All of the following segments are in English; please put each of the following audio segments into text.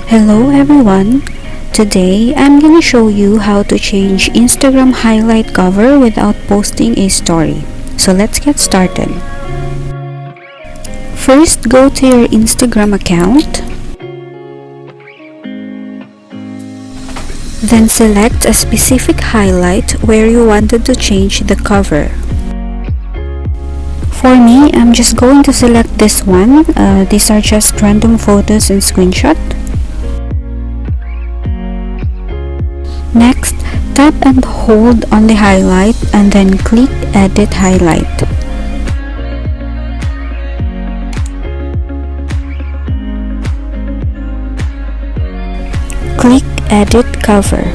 Hello everyone! Today I'm gonna show you how to change Instagram highlight cover without posting a story. So let's get started. First, go to your Instagram account. Then select a specific highlight where you wanted to change the cover. For me, I'm just going to select this one. These are just random photos and screenshot. Next, tap and hold on the highlight and then click Edit Highlight. Click Edit Cover.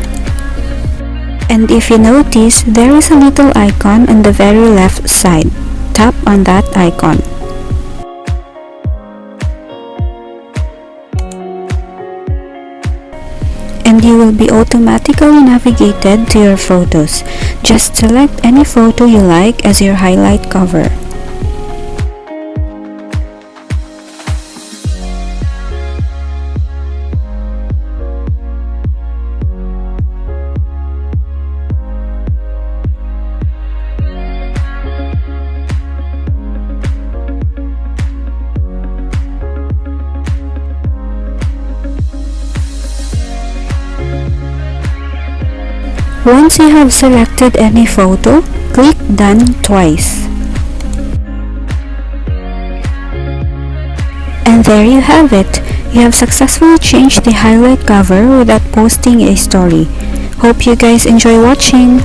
And if you notice, there is a little icon on the very left side. Tap on that icon. And you will be automatically navigated to your photos. Just select any photo you like as your highlight cover. Once you have selected any photo, click Done twice. And there you have it. You have successfully changed the highlight cover without posting a story. Hope you guys enjoy watching.